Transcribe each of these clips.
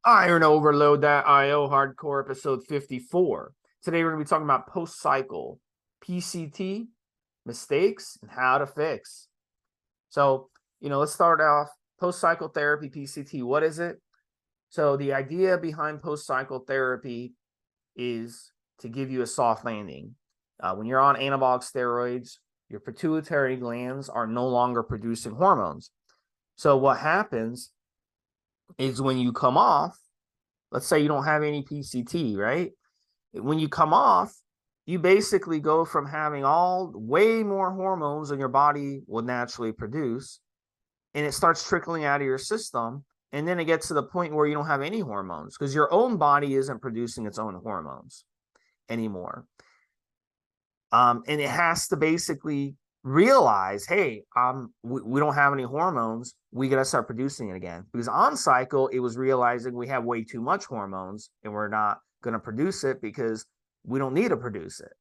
IronOverload.io hardcore episode 54. Today we're going to be talking about post-cycle PCT, mistakes, and how to fix. So, let's start off. Post-cycle therapy, PCT, what is it? So the idea behind post-cycle therapy is to give you a soft landing. When you're on anabolic steroids, your pituitary glands are no longer producing hormones. So what happens is when you come off, let's say you don't have any PCT, right? When you come off, you basically go from having way more hormones than your body would naturally produce, and it starts trickling out of your system. And then it gets to the point where you don't have any hormones because your own body isn't producing its own hormones anymore. And it has to basically realize, hey, we don't have any hormones. We got to start producing it again. Because on cycle, it was realizing we have way too much hormones and we're not going to produce it because we don't need to produce it.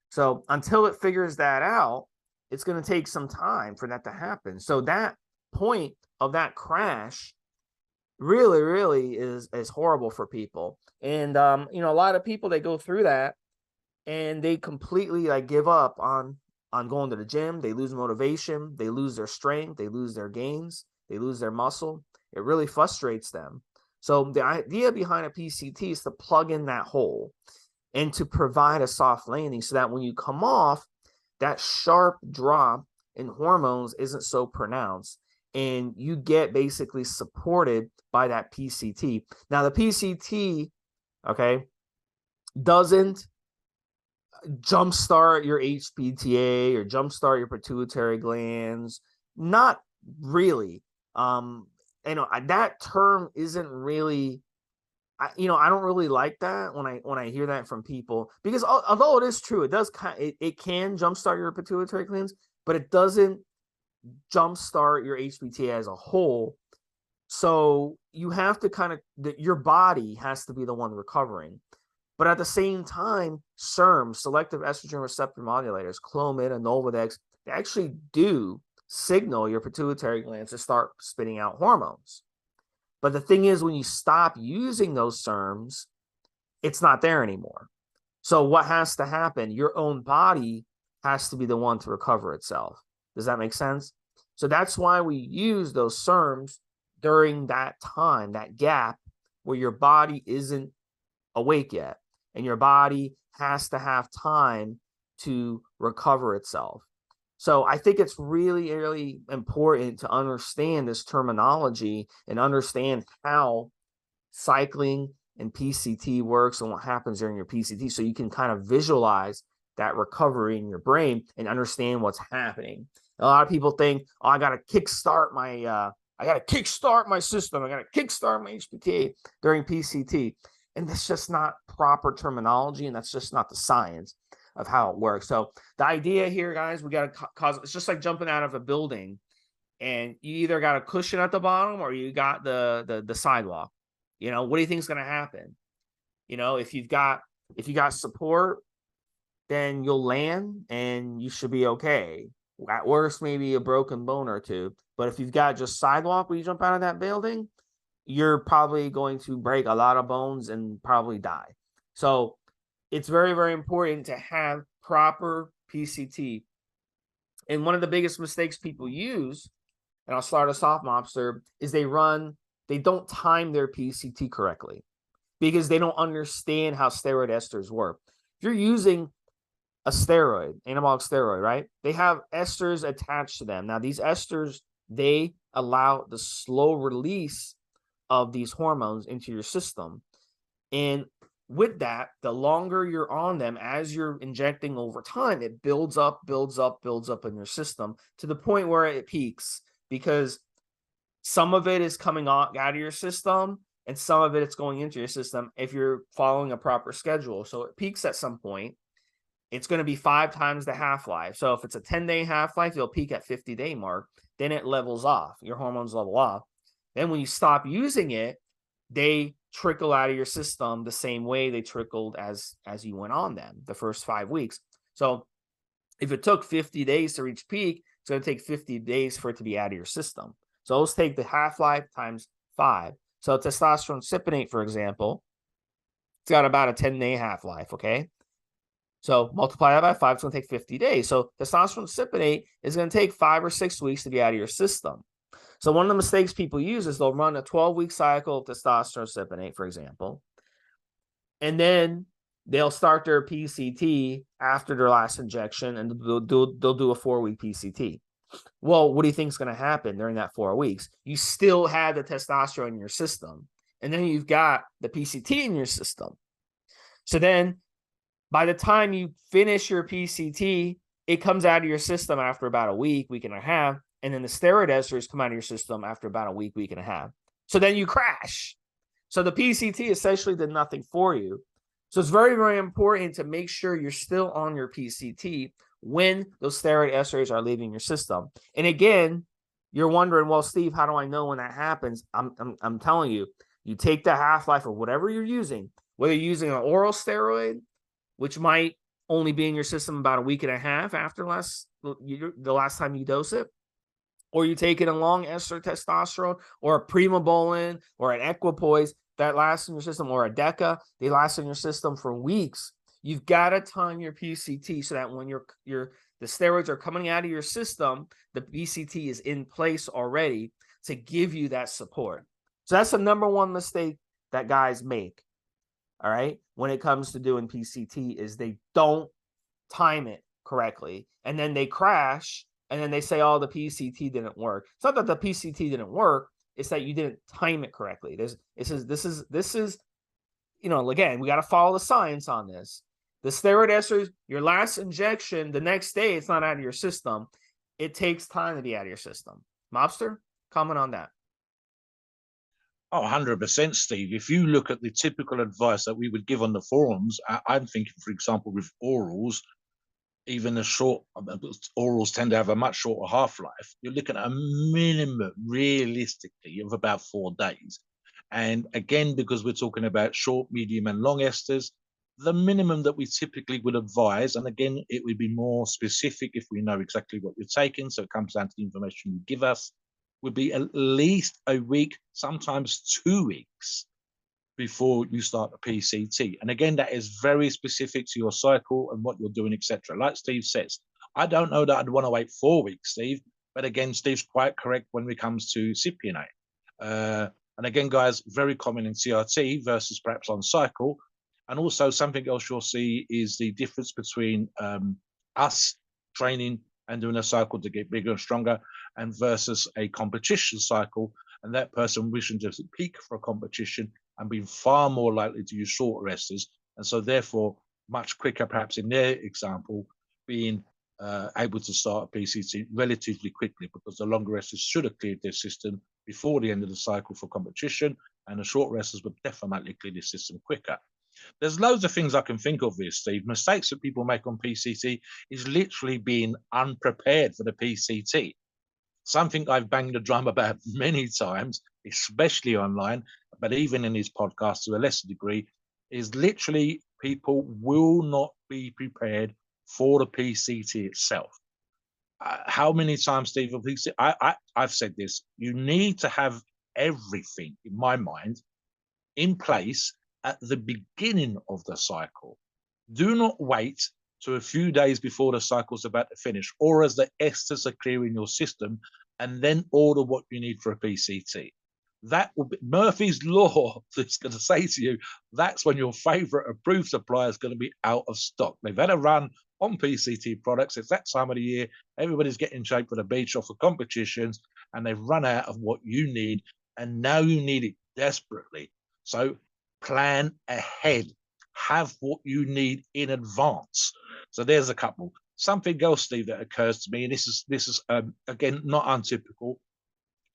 So until it figures that out, it's going to take some time for that to happen. So that point of that crash really is horrible for people. And, a lot of people, they go through that and they completely give up on going to the gym. They lose motivation, they lose their strength, they lose their gains, they lose their muscle. It really frustrates them. So the idea behind a PCT is to plug in that hole and to provide a soft landing so that when you come off, that sharp drop in hormones isn't so pronounced and you get basically supported by that PCT. Now the PCT, doesn't jumpstart your HPTA or jumpstart your pituitary glands. Not really. That term isn't really, I don't really like that when I hear that from people, because although it is true, it does it can jumpstart your pituitary glands, but it doesn't jumpstart your HPTA as a whole. So you have to your body has to be the one recovering. But at the same time, SERMs, selective estrogen receptor modulators, Clomid and Nolvadex, they actually do signal your pituitary glands to start spitting out hormones. But the thing is, when you stop using those SERMs, it's not there anymore. So what has to happen? Your own body has to be the one to recover itself. Does that make sense? So that's why we use those SERMs during that time, that gap where your body isn't awake yet. And your body has to have time to recover itself. So I think it's really important to understand this terminology and understand how cycling and PCT works and what happens during your PCT, so you can kind of visualize that recovery in your brain and understand what's happening. A lot of people think, oh, I got to kickstart my system. I got to kickstart my HPTA during PCT. And that's just not proper terminology, and that's just not the science of how it works. So the idea here, guys, we got to cause, it's just like jumping out of a building, and you either got a cushion at the bottom or you got the sidewalk. What do you think is going to happen? If you got support, then you'll land and you should be okay. At worst, maybe a broken bone or two. But if you've got just sidewalk when you jump out of that building, you're probably going to break a lot of bones and probably die. So it's very important to have proper PCT. And one of the biggest mistakes people use, and I'll start us off, Mobster, is they don't time their PCT correctly because they don't understand how steroid esters work. If you're using a steroid, anabolic steroid, right? They have esters attached to them. Now, these esters, they allow the slow release of these hormones into your system. And with that, the longer you're on them, as you're injecting over time, it builds up in your system to the point where it peaks, because some of it is coming out of your system and some of it's going into your system if you're following a proper schedule. So it peaks at some point. It's going to be 5 times the half-life. So if it's a 10-day half-life, it'll peak at 50-day mark. Then it levels off. Your hormones level off. Then when you stop using it, they trickle out of your system the same way they trickled as you went on them the first 5 weeks. So if it took 50 days to reach peak, it's going to take 50 days for it to be out of your system. So let's take the half-life times 5. So testosterone cypionate, for example, it's got about a 10-day half-life, okay? So multiply that by 5, it's going to take 50 days. So testosterone cypionate is going to take 5 or 6 weeks to get out of your system. So one of the mistakes people use is they'll run a 12-week cycle of testosterone cypionate, for example, and then they'll start their PCT after their last injection, and they'll do a 4-week PCT. Well, what do you think is going to happen during that 4 weeks? You still have the testosterone in your system, and then you've got the PCT in your system. So then by the time you finish your PCT, it comes out of your system after about a week, week and a half, and then the steroid esters come out of your system after about a week, week and a half. So then you crash. So the PCT essentially did nothing for you. So it's very, very important to make sure you're still on your PCT when those steroid esters are leaving your system. And again, you're wondering, well, Steve, how do I know when that happens? I'm telling you, you take the half-life of whatever you're using, whether you're using an oral steroid, which might only be in your system about a week and a half after the last time you dose it, or you take it a long ester testosterone, or a primobolan, or an equipoise that lasts in your system, or a deca, they last in your system for weeks. You've got to time your PCT so that when the steroids are coming out of your system, the PCT is in place already to give you that support. So that's the number one mistake that guys make, all right, when it comes to doing PCT, is they don't time it correctly, and then they crash, and then they say, oh, the PCT didn't work. It's not that the PCT didn't work, it's that you didn't time it correctly. This is, you know, again, we got to follow the science on this. The steroid esters, your last injection, the next day, it's not out of your system. It takes time to be out of your system. Mobster, comment on that. Oh, 100%, Steve. If you look at the typical advice that we would give on the forums, I'm thinking, for example, with orals, even the short orals tend to have a much shorter half-life. You're looking at a minimum, realistically, of about 4 days. And again, because we're talking about short, medium, and long esters, the minimum that we typically would advise, and again, it would be more specific if we know exactly what you're taking, so it comes down to the information you give us, would be at least a week, sometimes 2 weeks before you start the PCT. And again, that is very specific to your cycle and what you're doing, etc. Like Steve says, I don't know that I'd want to wait 4 weeks, Steve, but again, Steve's quite correct when it comes to cypionate. And again, guys, very common in CRT versus perhaps on cycle. And also something else you'll see is the difference between us training and doing a cycle to get bigger and stronger, and versus a competition cycle, and that person wishing to peak for a competition and being far more likely to use shorter esters, and so therefore much quicker, perhaps in their example, being able to start a PCT relatively quickly, because the longer esters should have cleared their system before the end of the cycle for competition, and the shorter esters would definitely clear the system quicker. There's loads of things I can think of here, Steve. Mistakes that people make on PCT is literally being unprepared for the PCT. Something I've banged the drum about many times, especially online, but even in these podcasts to a lesser degree, is literally people will not be prepared for the PCT itself. How many times, Steve, I've said this, you need to have everything, in my mind, in place at the beginning of the cycle. Do not wait to a few days before the cycle's about to finish, or as the esters are clearing your system, and then order what you need for a PCT. That will be Murphy's Law that's going to say to you, that's when your favorite approved supplier is going to be out of stock. They've had a run on PCT products. It's that time of the year. Everybody's getting in shape for the beach or for competitions, and they've run out of what you need, and now you need it desperately. So plan ahead. Have what you need in advance. So there's a couple. Something else, Steve, that occurs to me, and this is again not untypical.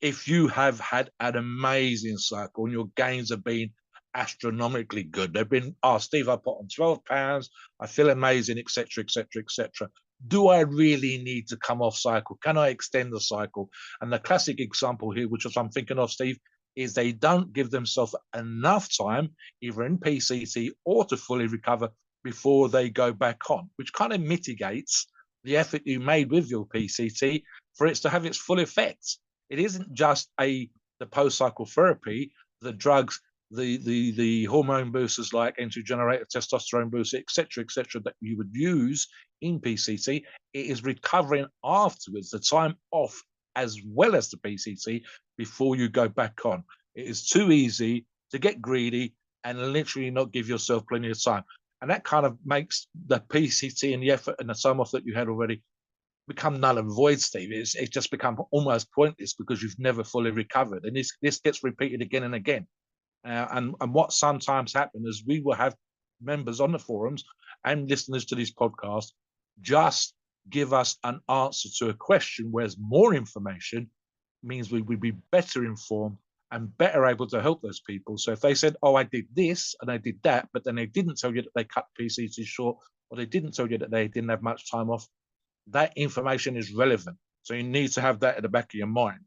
If you have had an amazing cycle and your gains have been astronomically good, they've been, oh, Steve, I put on 12 pounds, I feel amazing, etc., etc., etc. Do I really need to come off cycle? Can I extend the cycle? And the classic example here, which I'm thinking of, Steve, is they don't give themselves enough time, either in PCT or to fully recover before they go back on, which kind of mitigates the effort you made with your PCT for it to have its full effect. It isn't just the post-cycle therapy the drugs, the hormone boosters like anti-generator testosterone booster, etc., that you would use in PCT. It is recovering afterwards, the time off, as well as the PCT, before you go back on. It is too easy to get greedy and literally not give yourself plenty of time. And that kind of makes the PCT and the effort and the time off that you had already become null and void, Steve. It's just become almost pointless because you've never fully recovered. And this gets repeated again and again. And what sometimes happens is we will have members on the forums and listeners to this podcast just give us an answer to a question, whereas more information means we would be better informed and better able to help those people. So if they said, oh, I did this and I did that, but then they didn't tell you that they cut PCT short, or they didn't tell you that they didn't have much time off, that information is relevant. So you need to have that at the back of your mind.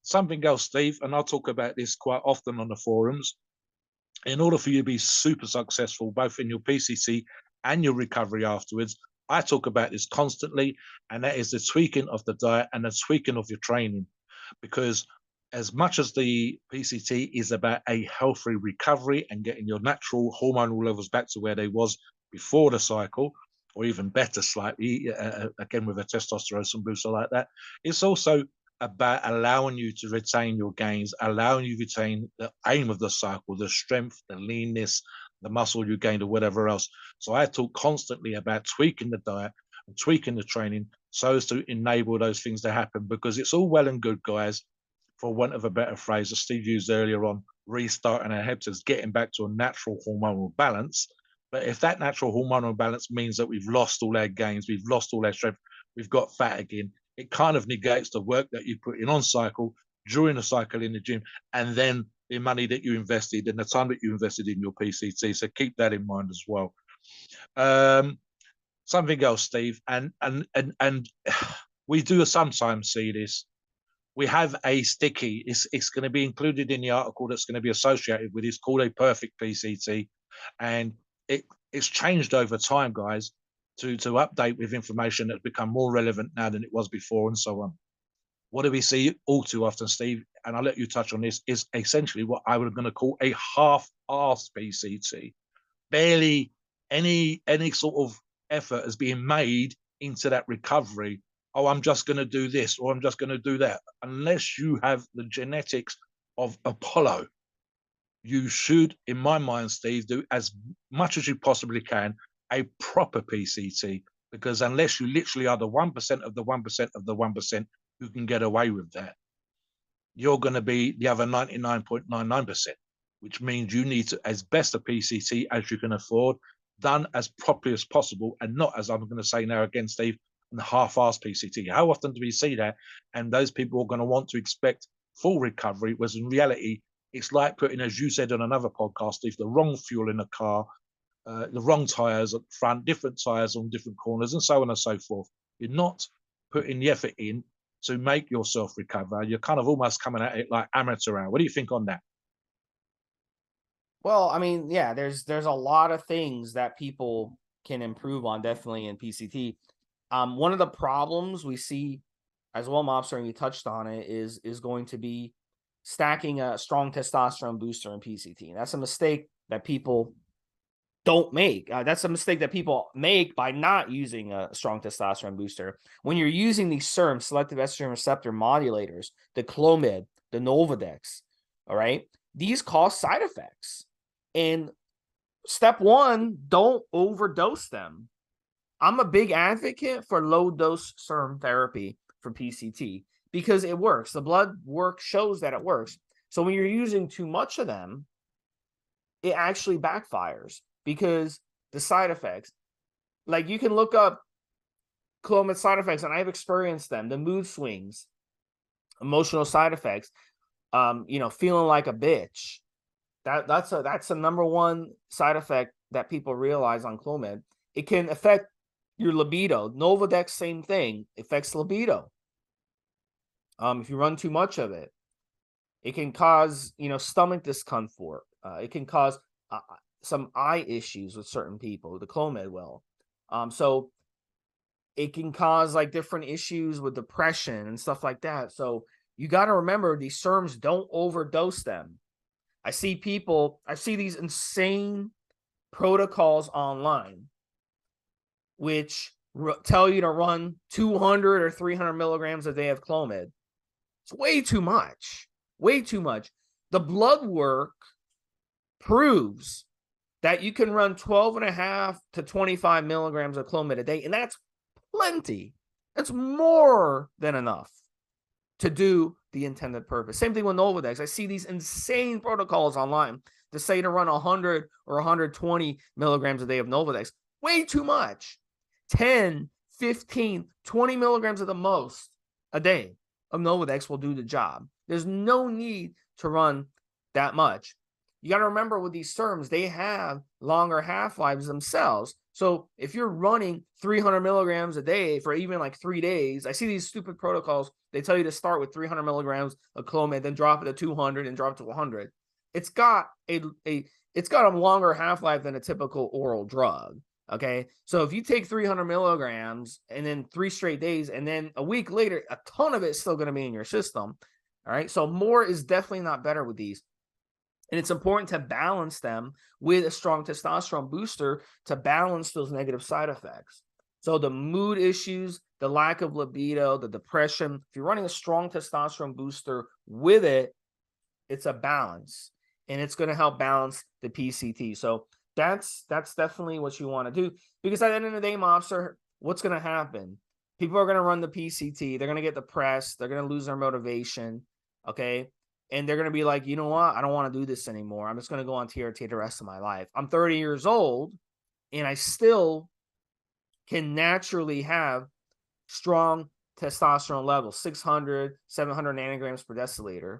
Something else, Steve, and I'll talk about this quite often on the forums. In order for you to be super successful, both in your PCT and your recovery afterwards, I talk about this constantly, and that is the tweaking of the diet and the tweaking of your training. Because as much as the PCT is about a healthy recovery and getting your natural hormonal levels back to where they was before the cycle, or even better slightly, again with a testosterone booster like that, it's also about allowing you to retain your gains, allowing you to retain the aim of the cycle, the strength, the leanness, the muscle you gained, or whatever else. So I talk constantly about tweaking the diet and tweaking the training so as to enable those things to happen, because it's all well and good, guys, for want of a better phrase, as Steve used earlier on, restarting our heptas, getting back to a natural hormonal balance. But if that natural hormonal balance means that we've lost all our gains, we've lost all our strength, we've got fat again, it kind of negates the work that you put in on cycle, during the cycle in the gym, and then the money that you invested and the time that you invested in your PCT. So keep that in mind as well. Something else, Steve, and we do sometimes see this. We have a sticky. It's going to be included in the article that's going to be associated with. It's called a perfect PCT, and it's changed over time, guys, to update with information that's become more relevant now than it was before, and so on. What do we see all too often, Steve? And I'll let you touch on this. Is essentially what I would going to call a half-assed PCT. Barely any sort of effort is being made into that recovery. Oh, I'm just going to do this, or I'm just going to do that. Unless you have the genetics of Apollo, you should, in my mind, Steve, do as much as you possibly can a proper PCT, because unless you literally are the 1% of the 1% of the 1% who can get away with that, you're going to be the other 99.99%, which means you need to, as best a PCT as you can afford, done as properly as possible, and not, as I'm going to say now again, Steve, the half-assed PCT. How often do we see that? And those people are going to want to expect full recovery, whereas in reality, it's like putting, as you said on another podcast, Steve, the wrong fuel in a car, the wrong tires at the front, different tires on different corners, and so on and so forth. You're not putting the effort in to make yourself recover. You're kind of almost coming at it like amateur hour. What do you think on that? Well, I mean, yeah, there's a lot of things that people can improve on, definitely in PCT. One of the problems we see as well, Mobster, and you touched on it, is going to be stacking a strong testosterone booster in PCT. And that's a mistake that people don't make. That's a mistake that people make by not using a strong testosterone booster. When you're using these SERMs, selective estrogen receptor modulators, the Clomid, the Novadex, all right, these cause side effects. And step one, don't overdose them. I'm a big advocate for low dose SERM therapy for PCT because it works. The blood work shows that it works. So when you're using too much of them, it actually backfires because the side effects, like you can look up Clomid side effects, and I've experienced them, the mood swings, emotional side effects, feeling like a bitch. That's a number one side effect that people realize on Clomid. It can affect your libido. Novadex, same thing, affects libido. If you run too much of it, it can cause, stomach discomfort. It can cause some eye issues with certain people, the Clomid will. So it can cause like different issues with depression and stuff like that. So you got to remember these SERMs, don't overdose them. I see these insane protocols online, which tell you to run 200 or 300 milligrams a day of Clomid. It's way too much, way too much. The blood work proves that you can run 12.5 to 25 milligrams of Clomid a day, and that's plenty. That's more than enough to do the intended purpose. Same thing with Nolvadex. I see these insane protocols online to say to run 100 or 120 milligrams a day of Nolvadex. Way too much. 10, 15, 20 milligrams at the most a day of Nolvadex will do the job. There's no need to run that much. You got to remember with these SERMs, they have longer half-lives themselves. So if you're running 300 milligrams a day for even like 3 days, I see these stupid protocols. They tell you to start with 300 milligrams of Clomid, then drop it to 200 and drop it to 100. It's got a longer half-life than a typical oral drug. Okay, so if you take 300 milligrams and then 3 straight days, and then a week later, a ton of it is still going to be in your system. All right, so more is definitely not better with these. And it's important to balance them with a strong testosterone booster to balance those negative side effects. So the mood issues, the lack of libido, the depression, if you're running a strong testosterone booster with it, it's a balance. And it's going to help balance the PCT. So that's definitely what you want to do. Because at the end of the day, Mobster, what's going to happen? People are going to run the PCT. They're going to get depressed. They're going to lose their motivation. Okay. And they're going to be like, you know what? I don't want to do this anymore. I'm just going to go on TRT the rest of my life. I'm 30 years old and I still can naturally have strong testosterone levels, 600, 700 nanograms per deciliter.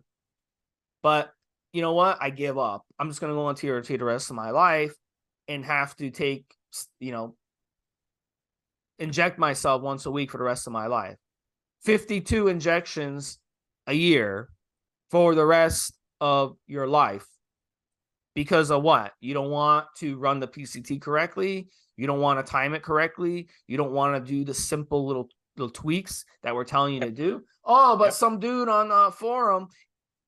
But you know what? I give up. I'm just going to go on TRT the rest of my life and have to take, inject myself once a week for the rest of my life. 52 injections a year for the rest of your life. Because of what? You don't want to run the PCT correctly. You don't want to time it correctly. You don't want to do the simple little tweaks that we're telling you to do. Oh, but some dude on the forum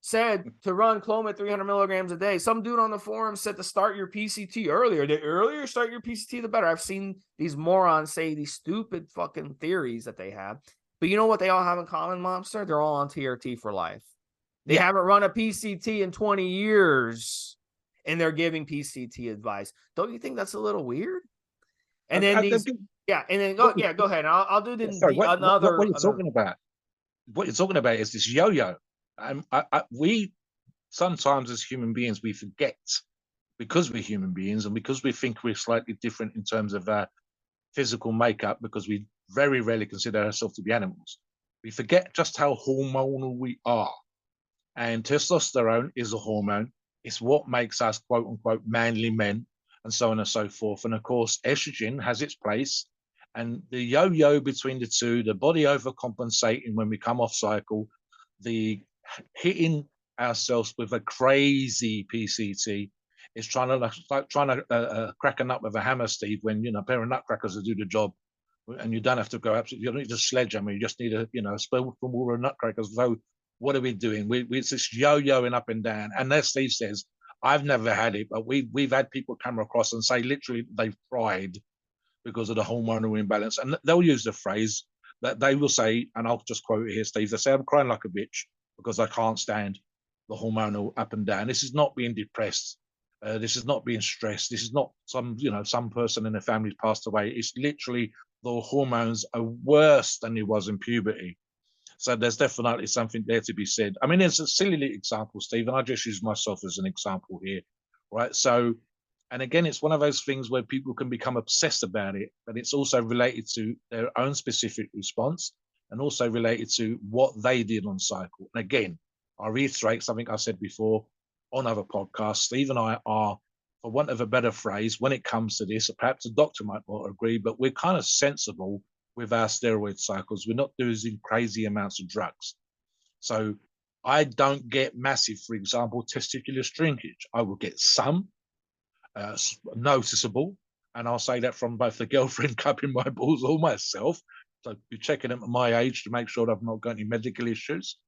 said to run Clomid 300 milligrams a day. Some dude on the forum said to start your PCT earlier. The earlier you start your PCT, the better. I've seen these morons say these stupid fucking theories that they have. But you know what they all have in common, Mobster? They're all on TRT for life. They haven't run a PCT in 20 years, and they're giving PCT advice. Don't you think that's a little weird? And then go ahead. I'll do the another. What you're talking about? What you're talking about is this yo-yo. We sometimes, as human beings, we forget, because we're human beings and because we think we're slightly different in terms of our physical makeup, because we very rarely consider ourselves to be animals. We forget just how hormonal we are. And testosterone is a hormone. It's what makes us, quote unquote, manly men, and so on and so forth. And of course, estrogen has its place. And the yo-yo between the two, the body overcompensating when we come off cycle, the hitting ourselves with a crazy PCT is trying to crack a nut with a hammer, Steve, when, a pair of nutcrackers will do the job. And you don't have to go absolutely, you don't need a sledgehammer, you just need a, a spoonful of nutcrackers. So what are we doing? It's this yo-yoing up and down. And as Steve says, I've never had it, but we've had people come across and say literally they've cried because of the hormonal imbalance. And they'll use the phrase that they will say, and I'll just quote it here, Steve, they say, I'm crying like a bitch because I can't stand the hormonal up and down. This is not being depressed. This is not being stressed. This is not some person in the family's passed away. It's literally the hormones are worse than it was in puberty. So there's definitely something there to be said. I mean, it's a silly example, Steve, and I just use myself as an example here, right? So, and again, it's one of those things where people can become obsessed about it, but it's also related to their own specific response and also related to what they did on cycle. And again, I reiterate something I said before on other podcasts. Steve and I are, for want of a better phrase, when it comes to this, perhaps a doctor might not agree, but we're kind of sensible with our steroid cycles. We're not using crazy amounts of drugs. So I don't get massive, for example, testicular shrinkage. I will get some noticeable, and I'll say that from both the girlfriend cupping my balls or myself, So be checking them at my age to make sure that I've not got any medical issues.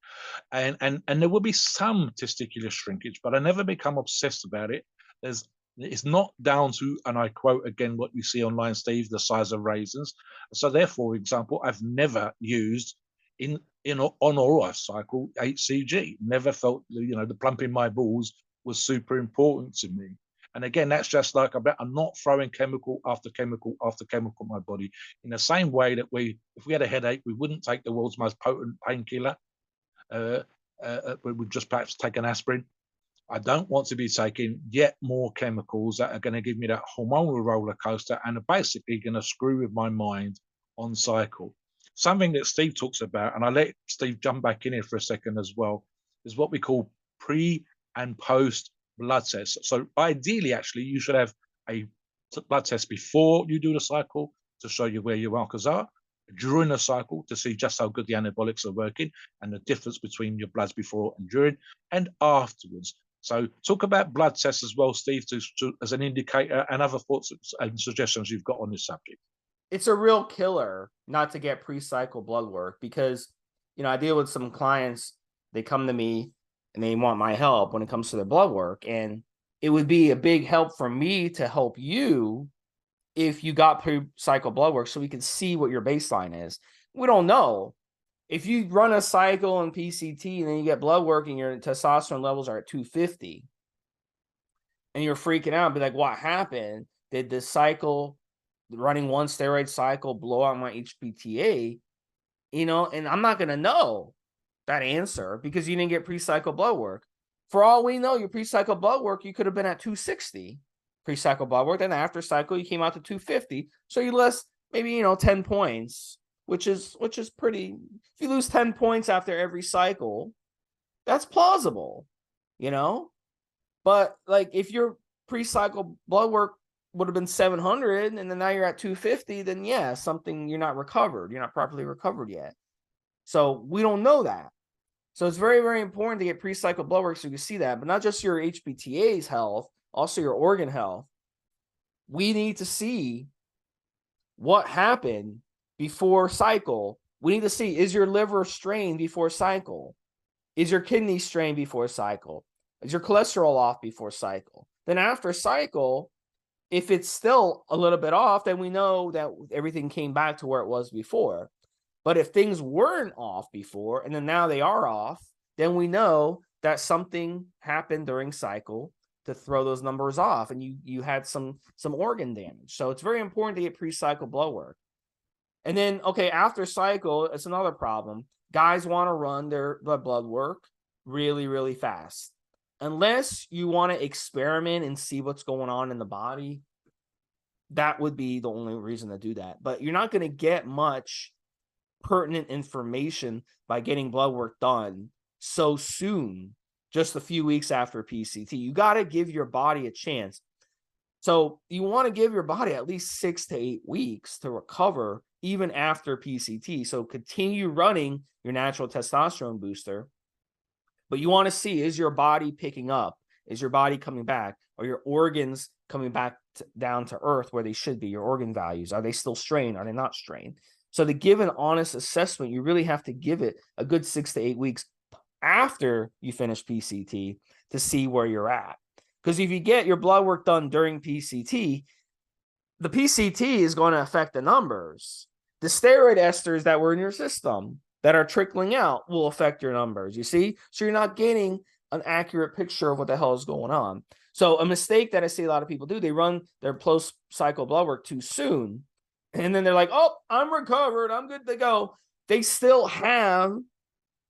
And there will be some testicular shrinkage, but I never become obsessed about it. It's not down to, and I quote again what you see online, Steve, the size of raisins. So therefore, for example, I've never used on or off cycle HCG. Never felt the plumping my balls was super important to me. And again, that's just like I'm not throwing chemical after chemical after chemical in my body. In the same way that if we had a headache, we wouldn't take the world's most potent painkiller. We would just perhaps take an aspirin. I don't want to be taking yet more chemicals that are going to give me that hormonal roller coaster and are basically going to screw with my mind on cycle. Something that Steve talks about, and I let Steve jump back in here for a second as well, is what we call pre and post blood tests. So ideally, actually, you should have a blood test before you do the cycle to show you where your markers are, during the cycle to see just how good the anabolics are working and the difference between your bloods before and during, and afterwards. So talk about blood tests as well, Steve, as an indicator, and other thoughts and suggestions you've got on this subject. It's a real killer not to get pre-cycle blood work because, I deal with some clients, they come to me and they want my help when it comes to their blood work. And it would be a big help for me to help you if you got pre-cycle blood work so we can see what your baseline is. We don't know. If you run a cycle in PCT and then you get blood work and your testosterone levels are at 250 and you're freaking out, be like, what happened? Did the cycle, running one steroid cycle, blow out my HPTA? And I'm not going to know that answer because you didn't get pre-cycle blood work. For all we know, your pre-cycle blood work, you could have been at 260 pre-cycle blood work. Then after cycle, you came out to 250. So you lost maybe, 10 points, which is pretty. If you lose 10 points after every cycle, that's plausible, But like if your pre-cycle blood work would have been 700 and then now you're at 250, then yeah, you're not recovered. You're not properly recovered yet. So we don't know that. So it's very, very important to get pre-cycle blood work so you can see that, but not just your HPTA's health, also your organ health. We need to see what happened before cycle. We need to see, is your liver strained before cycle? Is your kidney strained before cycle? Is your cholesterol off before cycle? Then after cycle, if it's still a little bit off, then we know that everything came back to where it was before. But if things weren't off before and then now they are off, then we know that something happened during cycle to throw those numbers off and you had some organ damage. So it's very important to get pre-cycle blood work. And then, okay, after cycle, it's another problem. Guys want to run their blood work really, really fast. Unless you want to experiment and see what's going on in the body, that would be the only reason to do that. But you're not going to get much pertinent information by getting blood work done so soon, just a few weeks after PCT. You got to give your body a chance. So you want to give your body at least 6 to 8 weeks to recover even after PCT. So continue running your natural testosterone booster. But you want to see, is your body picking up? Is your body coming back? Are your organs coming back down to earth where they should be? Your organ values, are they still strained? Are they not strained? So to give an honest assessment, you really have to give it a good 6 to 8 weeks after you finish PCT to see where you're at. Because if you get your blood work done during PCT, the PCT is going to affect the numbers. The steroid esters that were in your system that are trickling out will affect your numbers, you see? So you're not getting an accurate picture of what the hell is going on. So a mistake that I see a lot of people do, they run their post-cycle blood work too soon. And then they're like, oh, I'm recovered, I'm good to go. They still have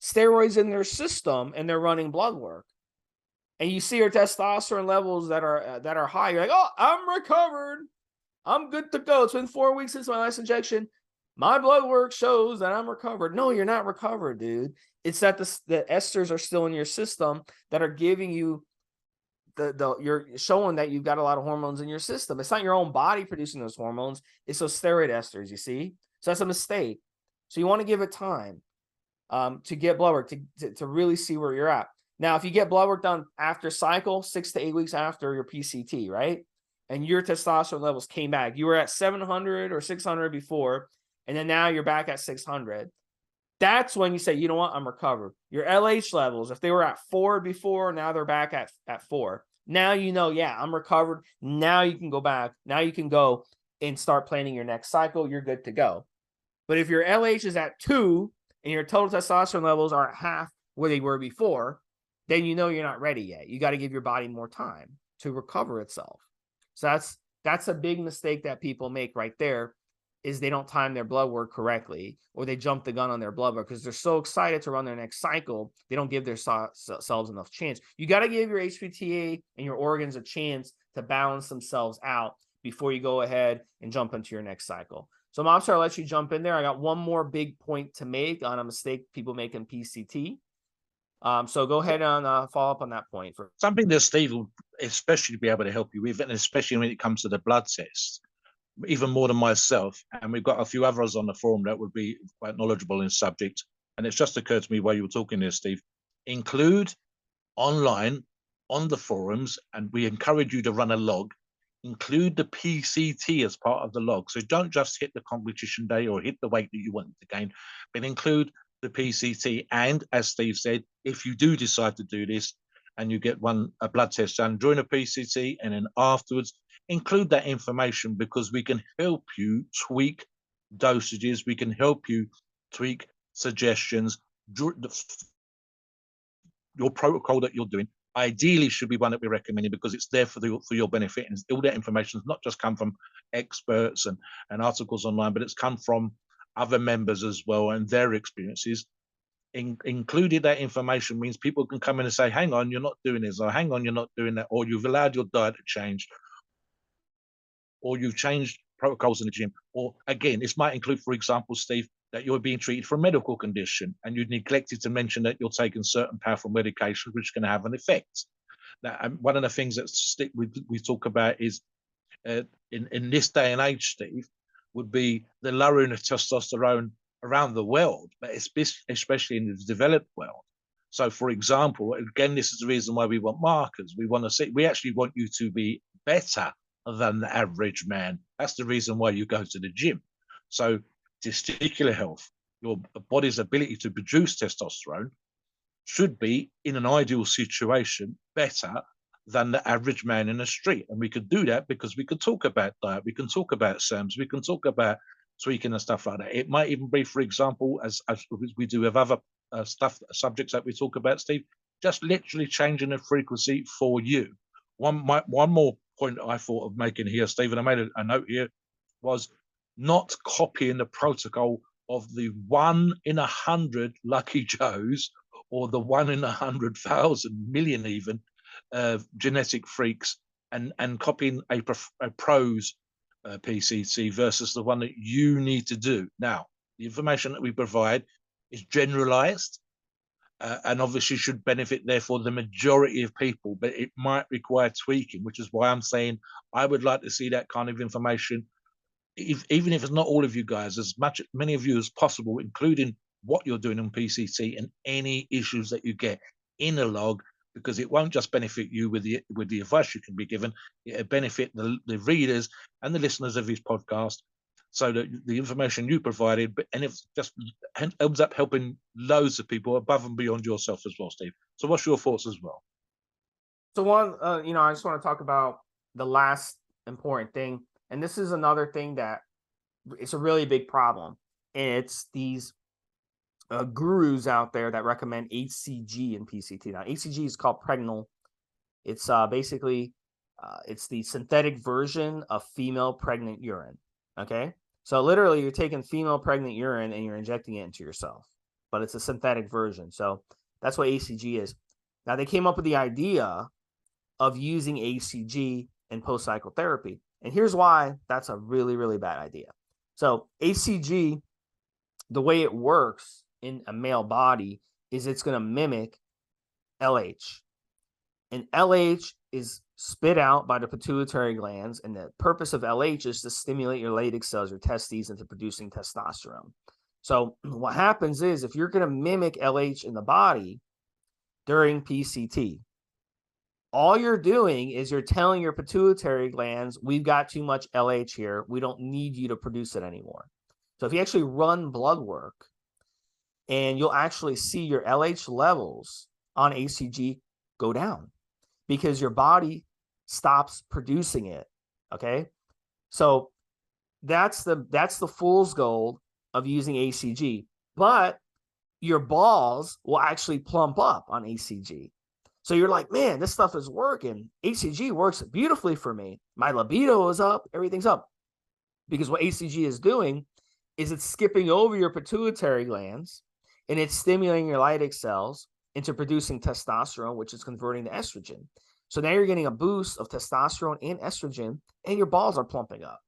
steroids in their system and they're running blood work. And you see your testosterone levels that are high. You're like, oh, I'm recovered. I'm good to go. It's been 4 weeks since my last injection. My blood work shows that I'm recovered. No, you're not recovered, dude. It's that the esters are still in your system that are giving you you're showing that you've got a lot of hormones in your system. It's not your own body producing those hormones. It's those steroid esters, you see? So that's a mistake. So you want to give it time to get blood work, to really see where you're at. Now, if you get blood work done after cycle, 6 to 8 weeks after your PCT, right? And your testosterone levels came back. You were at 700 or 600 before, and then now you're back at 600. That's when you say, you know what, I'm recovered. Your LH levels, if they were at 4 before, now they're back at 4. Now you know, yeah, I'm recovered. Now you can go back. Now you can go and start planning your next cycle. You're good to go. But if your LH is at 2 and your total testosterone levels are at half where they were before, then you know you're not ready yet. You got to give your body more time to recover itself. So that's a big mistake that people make right there, is they don't time their blood work correctly, or they jump the gun on their blood work because they're so excited to run their next cycle. They don't give their selves enough chance. You got to give your HPTA and your organs a chance to balance themselves out before you go ahead and jump into your next cycle. So Mobster, I'll let you jump in there. I got one more big point to make on a mistake people make in PCT. So go ahead and follow up on that point. Something that Steve will especially be able to help you with, and especially when it comes to the blood test, even more than myself. And we've got a few others on the forum that would be quite knowledgeable in the subject. And it's just occurred to me while you were talking there, Steve, include online on the forums, and we encourage you to run a log, include the PCT as part of the log. So don't just hit the competition day or hit the weight that you want to gain, but include the PCT. And as Steve said, if you do decide to do this and you get a blood test done during a PCT and then afterwards, include that information, because we can help you tweak dosages. We can help you tweak suggestions. Your protocol that you're doing ideally should be one that we're recommending, because it's there for your benefit. And all that information has not just come from experts and articles online, but it's come from other members as well and their experiences. Included that information means people can come in and say, hang on, you're not doing this, or hang on, you're not doing that, or you've allowed your diet to change, or you've changed protocols in the gym. Or again, this might include, for example, Steve, that you're being treated for a medical condition and you neglected to mention that you're taking certain powerful medications which can have an effect. Now, one of the things that we talk about is in this day and age, Steve, would be the lowering of testosterone around the world, but especially in the developed world. So, for example, again, this is the reason why we want markers. We actually want you to be better than the average man. That's the reason why you go to the gym. So, testicular health, your body's ability to produce testosterone, should be, in an ideal situation, better than the average man in the street. And we could do that because we could talk about diet, we can talk about SAMs, we can talk about tweaking and stuff like that. It might even be, for example, as we do with other subjects that we talk about, Steve, just literally changing the frequency for you. One more point I thought of making here, Steve, and I made a note here, was not copying the protocol of the 1 in 100 lucky Joes, or the 1 in 100,000 million even genetic freaks, and copying a pro's PCT versus the one that you need to do. Now, the information that we provide is generalized and obviously should benefit, therefore, the majority of people, but it might require tweaking, which is why I'm saying I would like to see that kind of information, even if it's not all of you guys, many of you as possible, including what you're doing on PCT and any issues that you get in a log, because it won't just benefit you with the advice you can be given, it'll benefit the readers and the listeners of this podcast, so that the information you provided, and it just ends up helping loads of people above and beyond yourself as well, Steve. So what's your thoughts as well? So one, I just want to talk about the last important thing, and this is another thing that it's a really big problem. And it's these gurus out there that recommend HCG and PCT. Now, HCG is called pregnal. It's basically it's the synthetic version of female pregnant urine. Okay, so literally you're taking female pregnant urine and you're injecting it into yourself, but it's a synthetic version. So that's what HCG is. Now, they came up with the idea of using HCG in post-cycle therapy, and here's why that's a really, really bad idea. So HCG, the way it works in a male body is it's going to mimic LH, and LH is spit out by the pituitary glands, and the purpose of LH is to stimulate your Leydig cells, your testes, into producing testosterone. So what happens is, if you're going to mimic LH in the body during PCT, all you're doing is you're telling your pituitary glands, we've got too much LH here, we don't need you to produce it anymore. So if you actually run blood work, and you'll actually see your LH levels on ACG go down because your body stops producing it. Okay. So that's the fool's gold of using ACG, but your balls will actually plump up on ACG. So you're like, man, this stuff is working. ACG works beautifully for me. My libido is up, everything's up. Because what ACG is doing is it's skipping over your pituitary glands and it's stimulating your Leydig cells into producing testosterone, which is converting to estrogen. So now you're getting a boost of testosterone and estrogen, and your balls are plumping up.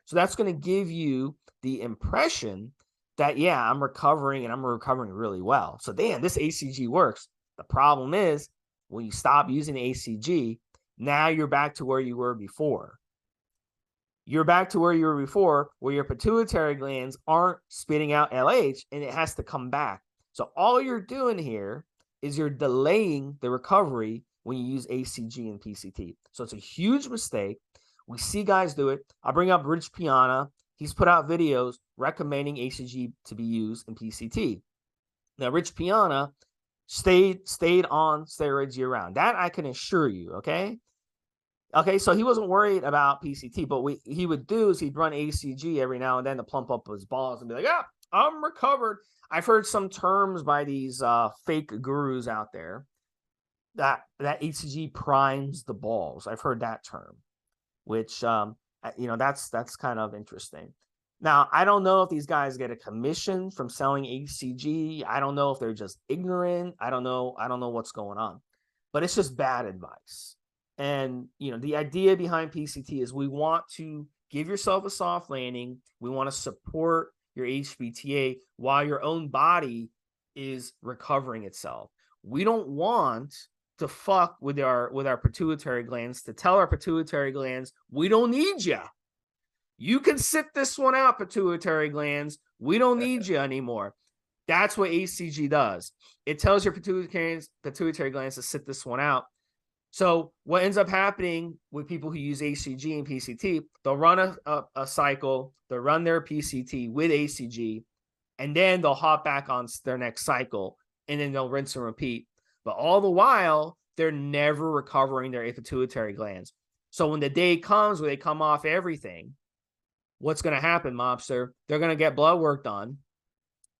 So that's going to give you the impression that, yeah, I'm recovering and I'm recovering really well. So, damn, this ACG works. The problem is when you stop using ACG, now you're back to where you were before. You're back to where you were before, where your pituitary glands aren't spitting out LH and it has to come back. So all you're doing here is you're delaying the recovery when you use ACG and PCT. So it's a huge mistake. We see guys do it. I'll bring up Rich Piana. He's put out videos recommending ACG to be used in PCT. Now, Rich Piana stayed on steroids year round. That I can assure you, okay? Okay, so he wasn't worried about PCT, but what he would do is he'd run ACG every now and then to plump up his balls and be like, I'm recovered. I've heard some terms by these fake gurus out there that ACG primes the balls. I've heard that term, which that's kind of interesting. Now, I don't know if these guys get a commission from selling ACG. I don't know if they're just ignorant. I don't know what's going on, but it's just bad advice. And the idea behind PCT is we want to give yourself a soft landing. We want to support your HPTA while your own body is recovering itself. We don't want to fuck with our pituitary glands, to tell our pituitary glands, we don't need you. You can sit this one out, pituitary glands. We don't need you anymore. That's what ACG does. It tells your pituitary glands to sit this one out. So what ends up happening with people who use ACG and PCT, they'll run a cycle, they'll run their PCT with ACG, and then they'll hop back on their next cycle, and then they'll rinse and repeat. But all the while, they're never recovering their pituitary glands. So when the day comes where they come off everything, what's going to happen, Mobster? They're going to get blood work done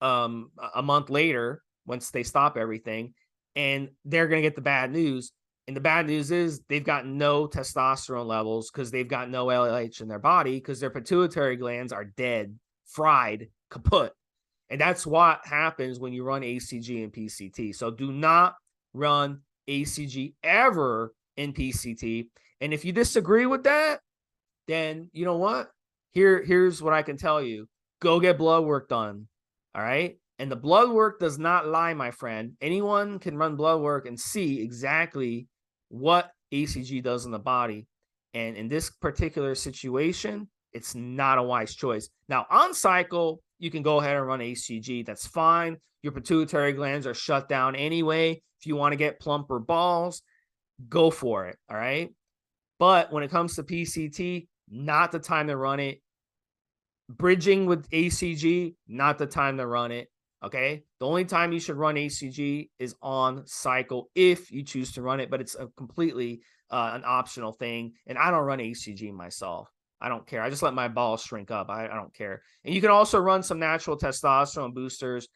a month later once they stop everything, and they're going to get the bad news. And the bad news is they've got no testosterone levels because they've got no LH in their body because their pituitary glands are dead, fried, kaput. And that's what happens when you run ACG and PCT. So do not run ACG ever in PCT. And if you disagree with that, then you know what? Here's what I can tell you. Go get blood work done. All right. And the blood work does not lie, my friend. Anyone can run blood work and see exactly what ACG does in the body. And in this particular situation, it's not a wise choice. Now, on cycle, you can go ahead and run ACG. That's fine. Your pituitary glands are shut down anyway. If you want to get plumper balls, go for it. All right. But when it comes to PCT, not the time to run it. Bridging with ACG, not the time to run it. Okay. The only time you should run ACG is on cycle if you choose to run it, but it's a completely an optional thing. And I don't run ACG myself. I don't care. I just let my balls shrink up. I don't care. And you can also run some natural testosterone boosters,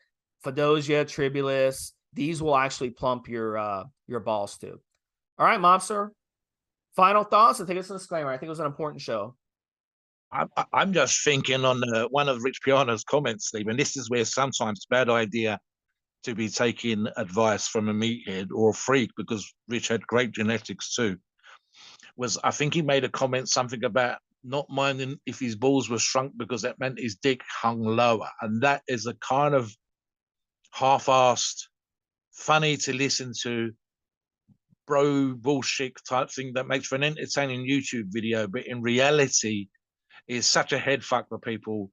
Fedosia, Tribulus. These will actually plump your balls too. All right, Mobster. Final thoughts, and take us to the disclaimer. I think it was an important show. I'm just thinking on one of Rich Piana's comments, Stephen. This is where sometimes it's a bad idea to be taking advice from a meathead or a freak, because Rich had great genetics too. I think he made a comment something about not minding if his balls were shrunk because that meant his dick hung lower, and that is a kind of half-assed, funny to listen to, bro bullshit type thing that makes for an entertaining YouTube video, but in reality is such a head fuck for people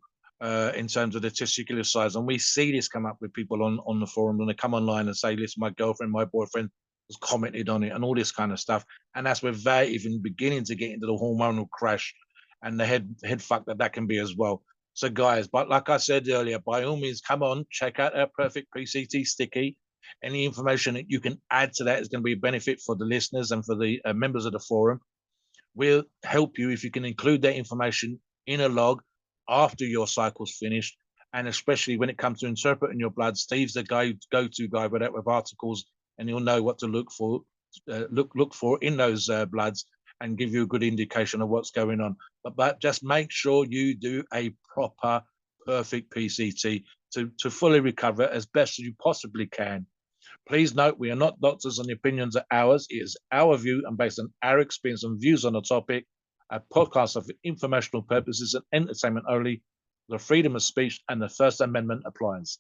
in terms of the testicular size. And we see this come up with people on the forum when they come online and say, listen, my girlfriend, my boyfriend has commented on it and all this kind of stuff. And that's without even beginning to get into the hormonal crash and the head fuck that can be as well. So, guys, but like I said earlier, by all means, come on, check out our perfect PCT sticky. Any information that you can add to that is going to be a benefit for the listeners and for the members of the forum. We'll help you if you can include that information in a log after your cycle's finished. And especially when it comes to interpreting your blood, Steve's the go-to guy with that, with articles, and he'll know what to look for, look for in those bloods, and give you a good indication of what's going on. But just make sure you do a proper, perfect PCT to fully recover as best as you possibly can. Please note, we are not doctors and the opinions are ours. It is our view and based on our experience and views on the topic. A podcast of informational purposes and entertainment only. The freedom of speech and the First Amendment applies.